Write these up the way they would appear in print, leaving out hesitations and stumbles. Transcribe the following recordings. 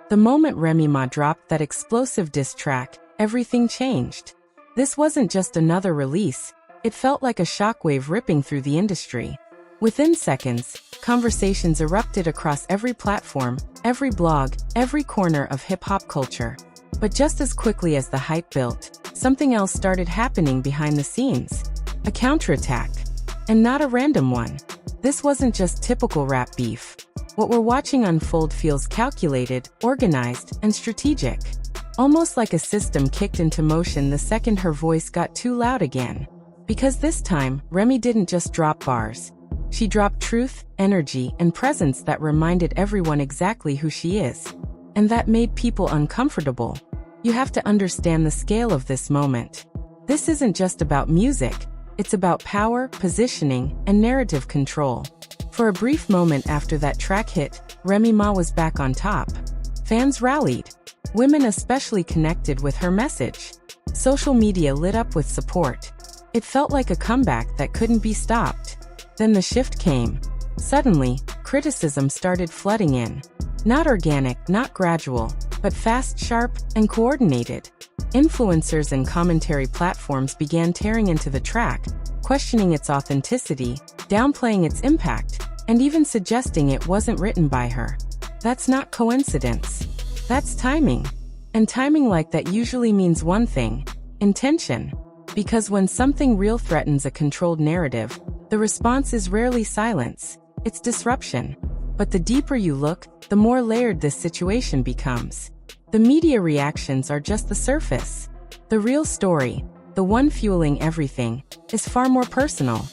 The moment Remy Ma dropped that explosive diss track, everything changed. This wasn't just another release, it felt like a shockwave ripping through the industry. Within seconds, conversations erupted across every platform, every blog, every corner of hip-hop culture. But just as quickly as the hype built, something else started happening behind the scenes. A counterattack. And not a random one. This wasn't just typical rap beef. What we're watching unfold feels calculated, organized, and strategic. Almost like a system kicked into motion the second her voice got too loud again. Because this time, Remy didn't just drop bars. She dropped truth, energy, and presence that reminded everyone exactly who she is. And that made people uncomfortable. You have to understand the scale of this moment. This isn't just about music, it's about power, positioning, and narrative control. For a brief moment after that track hit, Remy Ma was back on top. Fans rallied. Women especially connected with her message. Social media lit up with support. It felt like a comeback that couldn't be stopped. Then the shift came. Suddenly, criticism started flooding in. Not organic, not gradual, but fast, sharp, and coordinated. Influencers and commentary platforms began tearing into the track, questioning its authenticity, downplaying its impact, and even suggesting it wasn't written by her. That's not coincidence. That's timing. And timing like that usually means one thing: intention. Because when something real threatens a controlled narrative, the response is rarely silence, it's disruption. But the deeper you look, the more layered this situation becomes. The media reactions are just the surface. The real story, the one fueling everything, is far more personal.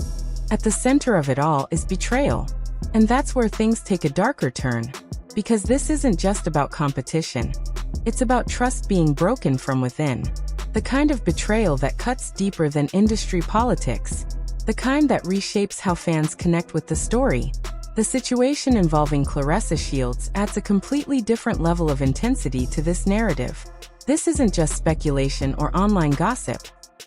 At the center of it all is betrayal. And that's where things take a darker turn. Because this isn't just about competition. It's about trust being broken from within. The kind of betrayal that cuts deeper than industry politics. The kind that reshapes how fans connect with the story. The situation involving Claressa Shields adds a completely different level of intensity to this narrative. This isn't just speculation or online gossip.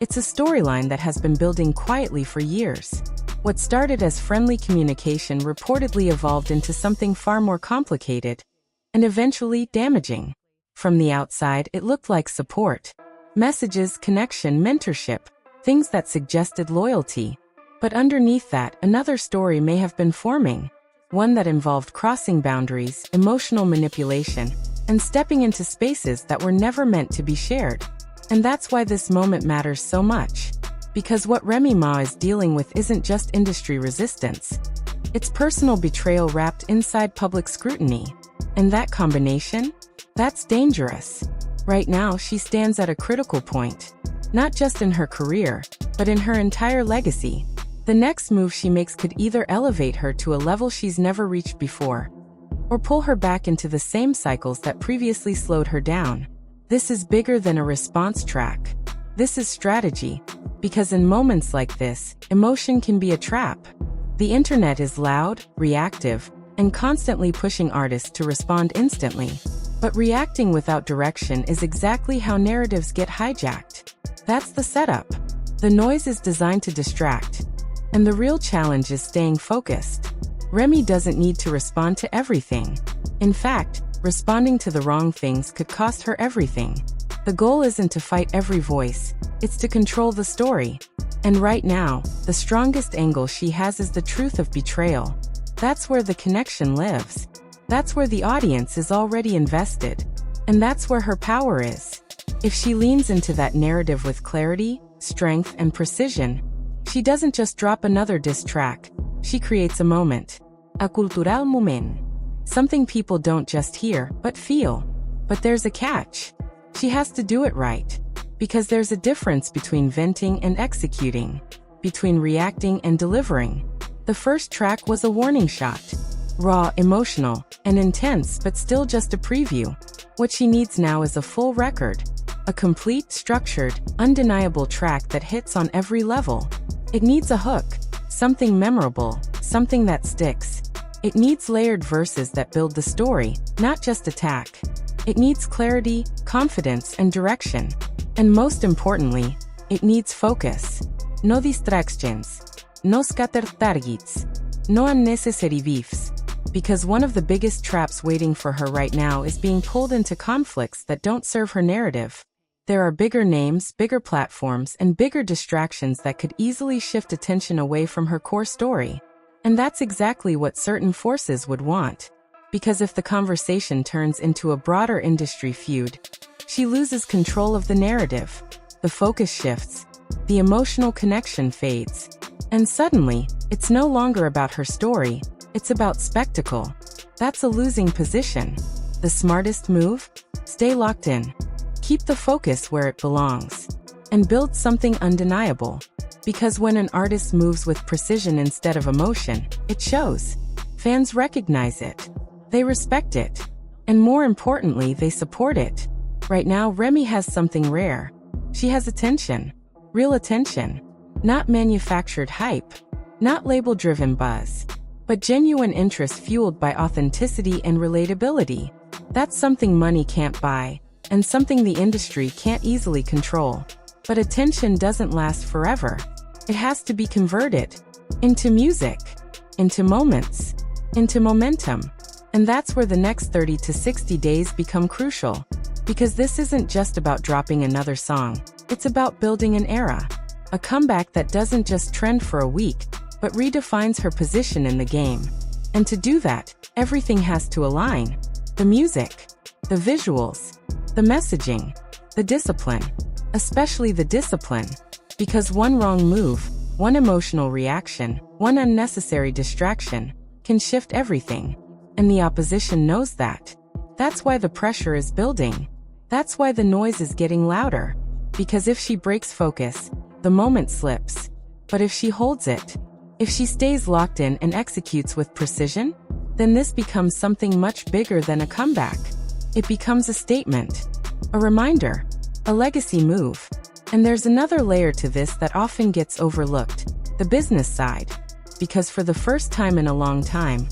It's a storyline that has been building quietly for years. What started as friendly communication reportedly evolved into something far more complicated, and eventually damaging. From the outside, it looked like support. Messages, connection, mentorship, things that suggested loyalty. But underneath that, another story may have been forming. One that involved crossing boundaries, emotional manipulation, and stepping into spaces that were never meant to be shared. And that's why this moment matters so much. Because what Remy Ma is dealing with isn't just industry resistance. It's personal betrayal wrapped inside public scrutiny. And that combination? That's dangerous. Right now, she stands at a critical point. Not just in her career, but in her entire legacy. The next move she makes could either elevate her to a level she's never reached before, or pull her back into the same cycles that previously slowed her down. This is bigger than a response track. This is strategy. Because in moments like this, emotion can be a trap. The internet is loud, reactive, and constantly pushing artists to respond instantly. But reacting without direction is exactly how narratives get hijacked. That's the setup. The noise is designed to distract. And the real challenge is staying focused. Remy doesn't need to respond to everything. In fact, responding to the wrong things could cost her everything. The goal isn't to fight every voice, it's to control the story. And right now, the strongest angle she has is the truth of betrayal. That's where the connection lives. That's where the audience is already invested. And that's where her power is. If she leans into that narrative with clarity, strength, and precision, she doesn't just drop another diss track, she creates a moment. A cultural moment. Something people don't just hear, but feel. But there's a catch. She has to do it right. Because there's a difference between venting and executing. Between reacting and delivering. The first track was a warning shot. Raw, emotional, and intense, but still just a preview. What she needs now is a full record. A complete, structured, undeniable track that hits on every level. It needs a hook. Something memorable. Something that sticks. It needs layered verses that build the story, not just attack. It needs clarity, confidence, and direction. And most importantly, it needs focus. No distractions. No scattered targets. No unnecessary beefs. Because one of the biggest traps waiting for her right now is being pulled into conflicts that don't serve her narrative. There are bigger names, bigger platforms, and bigger distractions that could easily shift attention away from her core story. And that's exactly what certain forces would want. Because if the conversation turns into a broader industry feud, she loses control of the narrative. The focus shifts, the emotional connection fades, and suddenly, it's no longer about her story, it's about spectacle. That's a losing position. The smartest move? Stay locked in. Keep the focus where it belongs. And build something undeniable. Because when an artist moves with precision instead of emotion, it shows. Fans recognize it. They respect it. And more importantly, they support it. Right now, Remy has something rare. She has attention. Real attention. Not manufactured hype. Not label-driven buzz. But genuine interest fueled by authenticity and relatability. That's something money can't buy, and something the industry can't easily control. But attention doesn't last forever. It has to be converted into music, into moments, into momentum. And that's where the next 30 to 60 days become crucial. Because this isn't just about dropping another song. It's about building an era. A comeback that doesn't just trend for a week, but redefines her position in the game. And to do that, everything has to align. The music, the visuals, the messaging, the discipline. Especially the discipline. Because one wrong move, one emotional reaction, one unnecessary distraction, can shift everything. And the opposition knows that. That's why the pressure is building. That's why the noise is getting louder. Because if she breaks focus, the moment slips. But if she holds it, if she stays locked in and executes with precision, then this becomes something much bigger than a comeback. It becomes a statement, a reminder, a legacy move. And there's another layer to this that often gets overlooked, the business side. Because for the first time in a long time,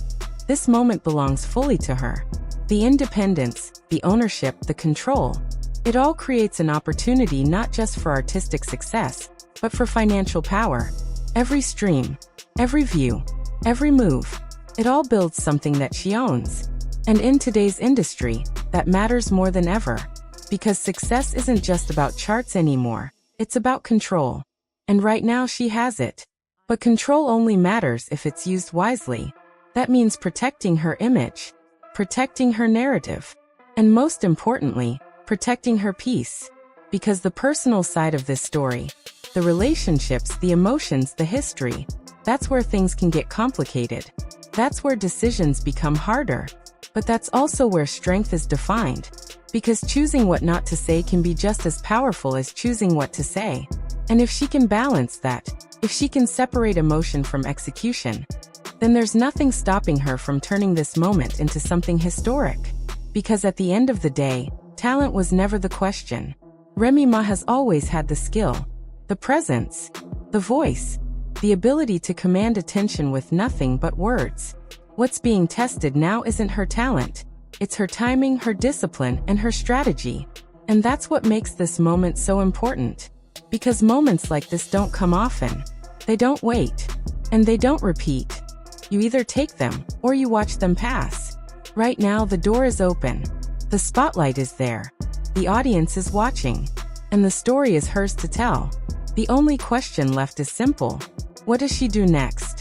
this moment belongs fully to her. The independence, the ownership, the control. It all creates an opportunity not just for artistic success, but for financial power. Every stream, every view, every move, it all builds something that she owns. And in today's industry, that matters more than ever. Because success isn't just about charts anymore, it's about control. And right now she has it. But control only matters if it's used wisely. That means protecting her image, protecting her narrative, and most importantly, protecting her peace. Because the personal side of this story, the relationships, the emotions, the history, that's where things can get complicated. That's where decisions become harder. But that's also where strength is defined. Because choosing what not to say can be just as powerful as choosing what to say. And if she can balance that, if she can separate emotion from execution, then there's nothing stopping her from turning this moment into something historic. Because at the end of the day, talent was never the question. Remy Ma has always had the skill, the presence, the voice, the ability to command attention with nothing but words. What's being tested now isn't her talent. It's her timing, her discipline, and her strategy. And that's what makes this moment so important. Because moments like this don't come often. They don't wait. And they don't repeat. You either take them, or you watch them pass. Right now the door is open. The spotlight is there. The audience is watching. And the story is hers to tell. The only question left is simple. What does she do next?